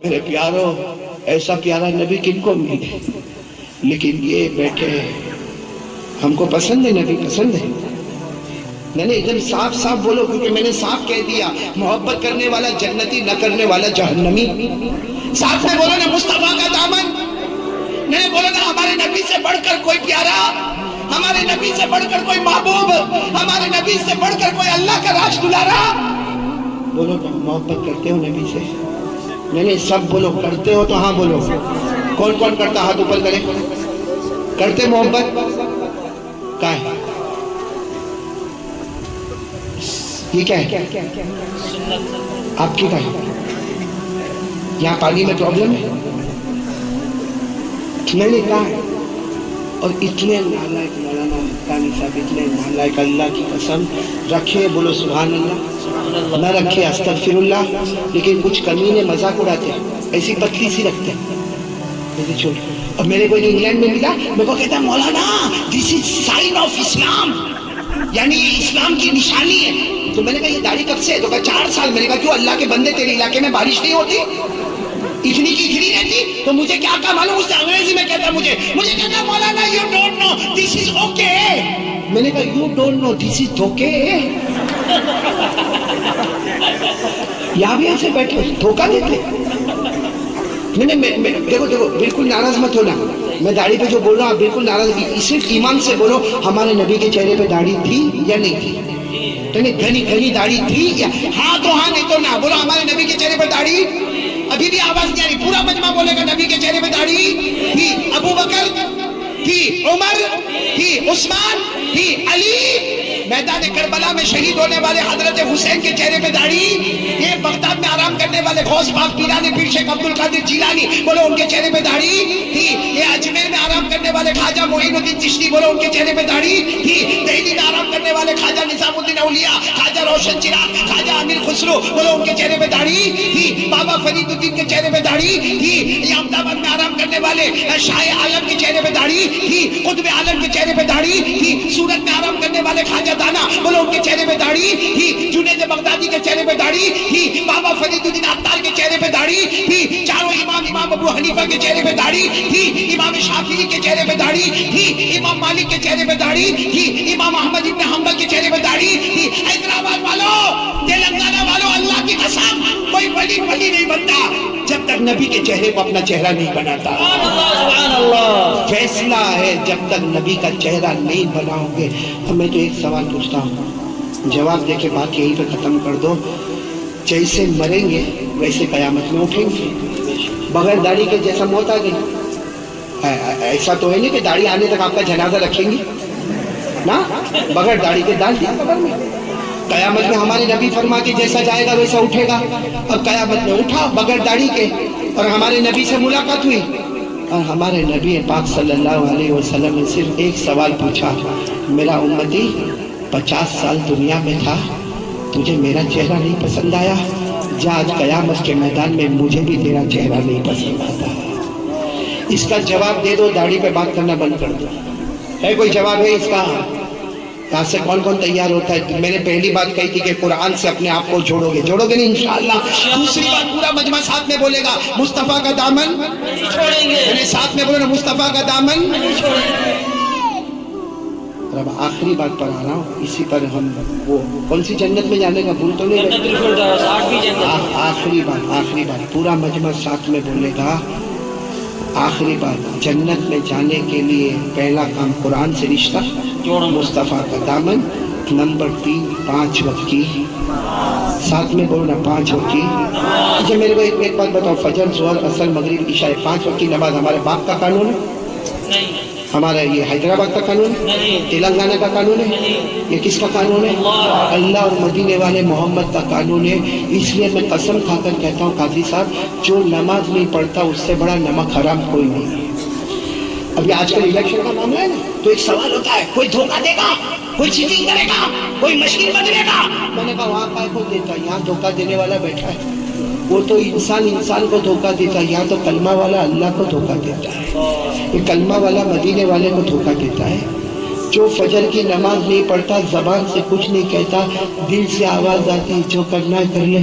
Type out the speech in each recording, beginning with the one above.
میرے پیاروں، ایسا پیارا نبی کن کو ملے؟ لیکن یہ بیٹھے ہم کو پسند ہے، نبی پسند ہے؟ نہیں ایک دم صاف صاف بولو، کیونکہ میں نے صاف کہہ دیا محبت کرنے والا جنتی، نہ کرنے والا جہنمی۔ صاف میں بولو نا مصطفیٰ کا دامن، نہیں بولو نا ہمارے نبی سے بڑھ کر کوئی پیارا، ہمارے نبی سے بڑھ کر کوئی محبوب، ہمارے نبی سے بڑھ کر کوئی اللہ کا راش دلارا۔ بولو نا محبت کرتے ہو نبی سے؟ نہیں سب بولو، کرتے ہو تو ہاں بولو۔ کون کون کرتا؟ ہاتھ اوپر کرے۔ کرتے محبت؟ کیا ہے یہ؟ کیا ہے آپ کی؟ کیا ہے یہاں پانی میں پرابلم ہے؟ نہیں کہا ہے؟ اور اتنے نالائق مولانا حقانی صاحب، اتنے نالائق، اللہ کی قسم رکھے بولو سبحان اللہ، نہ رکھے استغفر اللہ، لیکن کچھ کمینے مذاق اڑاتے ہیں، ایسی پتلی سی رکھتے ہیں چھوڑ۔ اور میرے کو انگلینڈ میں ملا، میرے کو کہتا ہے مولانا دس از سائن آف اسلام، یعنی یہ اسلام کی نشانی ہے۔ تو میں نے کہا یہ داڑھی کب سے ہے؟ تو کہا 4 سال۔ میں نے کہا کیوں اللہ کے بندے تیرے علاقے میں بارش نہیں ہوتی؟ اتنی کی اتنی رہتی؟ تو مجھے کیا کہا معلوم؟ اس نے انگریزی میں کہتا مجھے کہتا مولانا you don't know this is okay. میں نے کہا you don't know this is okay? یہاں بھی ایسے بیٹھے دھوکہ دیتے۔ دیکھو بالکل ناراض مت ہونا، میں داڑھی پہ جو بول رہا ہوں بالکل ناراض، صرف ایمان سے بولو ہمارے نبی کے چہرے پہ داڑھی تھی یا نہیں تھی؟ گھنی داڑھی تھی یا ہاں تو ہاں، نہیں تو نہ بولو ہمارے نبی کے چہرے پہ داڑھی۔ ابھی بھی آواز نہیں آ رہی، پورا مجمع بولے گا نبی کے چہرے پہ داڑھی تھی، ابو بکر تھی، عمر تھی، عثمان تھی، علی۔ میدان کربلا میں شہید ہونے والے حضرت حسین کے چہرے پہ داڑھی، یہ بغداد میں آرام کرنے والے غوث پاک پیران پیر شیخ عبد القادر جیلانی، بولو ان کے چہرے پہ داڑھی تھی۔ یہ اجمیر میں آرام کرنے والے خواجہ معین الدین چشتی، بولو ان کے چہرے پہ داڑھی تھی۔ دہلی میں آرام کرنے والے خواجہ نظام الدین اولیاء، خواجہ روشن چراغ، خواجہ امیر خسرو، بولو ان کے چہرے پہ داڑھی تھی۔ بابا فرید الدین کے چہرے پہ داڑھی تھی۔ یہ احمد آباد میں آرام کرنے والے شاہ عالم کے چہرے پہ داڑھی تھی۔ قطب عالم کے چہرے پہ داڑھی تھی۔ سورت میں آرام کرنے والے خواجہ دانا، بولو ان کے چہرے پہ داڑھی تھی۔ جنید بغدادی کے چہرے پہ داڑھی تھی۔ بابا فرید الدین عطار کے چہرے پہ داڑھی تھی۔ چاروں امام ابو حنیفہ کے چہرے پہ داڑھی تھی۔ امام شافعی کے چہرے پہ داڑھی تھی۔ امام مالک کے چہرے پہ داڑھی تھی۔ امام احمد ابن حنبل کے چہرے پہ داڑھی تھی۔ حیدرآباد والوں، تلنگانہ والوں، اللہ کی قسم کوئی ولی نہیں بنتا جب تک نبی کے چہرے کو اپنا چہرہ نہیں بناتا۔ سبحان اللہ، فیصلہ ہے جب تک نبی کا چہرہ نہیں بناؤ گے۔ اب میں تو ایک سوال پوچھتا ہوں، جواب دے کے بات یہیں پہ ختم کر دو۔ جیسے مریں گے ویسے قیامت میں اٹھیں گے؟ بغیر داڑھی کے جیسا موت آ گئی؟ ایسا تو ہے نہیں کہ داڑھی آنے تک آپ کا جنازہ رکھیں گے نا، بغیر داڑھی کے ڈال دیا قبر میں۔ قیامت میں ہمارے نبی فرما کے جیسا جائے گا ویسا اٹھے گا۔ اب قیامت میں اٹھا بغیر داڑھی کے، اور ہمارے نبی سے ملاقات ہوئی، اور ہمارے نبی پاک صلی اللہ علیہ وسلم نے صرف ایک سوال پوچھا، میرا امتی 50 سال دنیا میں تھا، تجھے میرا چہرہ نہیں پسند آیا، جا آج قیامت کے میدان میں مجھے بھی تیرا چہرہ نہیں پسند آتا۔ اس کا جواب دے دو، داڑھی پہ بات کرنا بند کر دو۔ ہے کوئی جواب ہے اس کا؟ یہاں سے کون کون تیار ہوتا ہے؟ میں نے پہلی بات کہی تھی کہ قرآن سے اپنے آپ کو جوڑو گے نہیں انشاءاللہ۔ دوسری بات پورا مجمع ساتھ میں بولے گا، مصطفیٰ کا دامن نہیں چھوڑیں گے۔ میں نے ساتھ میں بولے نا، مصطفیٰ کا دامن نہیں چھوڑیں گے۔ اب آخری بات پر آ رہا ہوں، اسی پر ہم وہ کون سی جنت میں جانے کا بھول تو نہیں رہے؟ آخری بات پورا مجمع ساتھ میں بولے گا۔ آخری بات، جنت میں جانے کے لیے پہلا کام قرآن سے رشتہ، مصطفیٰ کا دامن۔ نمبر 3، 5 وقت کی، ساتھ میں بولنا 5 وقت کی۔ اچھا میرے کو ایک بات بتاؤ، فجر، ظہر، عصر، مغرب، عشاء 5 وقت کی نماز ہمارے باپ کا قانون ہے؟ ہمارا یہ حیدرآباد کا قانون ہے؟ تلنگانہ کا قانون ہے؟ یہ کس کا قانون ہے؟ اللہ اور مدینے والے محمد کا قانون ہے۔ اس لیے میں قسم کھا کر کہتا ہوں قاضی صاحب، جو نماز نہیں پڑھتا اس سے بڑا نمک حرام کوئی نہیں ہے۔ ابھی آج کل الیکشن کا معاملہ ہے نا، تو ایک سوال ہوتا ہے، کوئی دھوکہ دے گا، کوئی چیٹنگ کرے گا، کوئی مشکل بدلے گا۔ میں نے کہا وہاں کا کو دیتا ہے، یہاں دھوکہ دینے والا بیٹھا ہے، وہ تو انسان کو دھوکہ دیتا ہے، یہاں تو کلمہ والا اللہ کو دھوکہ دیتا ہے۔ یہ کلمہ والا مدینے والے کو دھوکہ دیتا ہے۔ جو فجر کی نماز نہیں پڑھتا، زبان سے کچھ نہیں کہتا، دل سے آواز آتی جو کرنا ہے کر لے،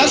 10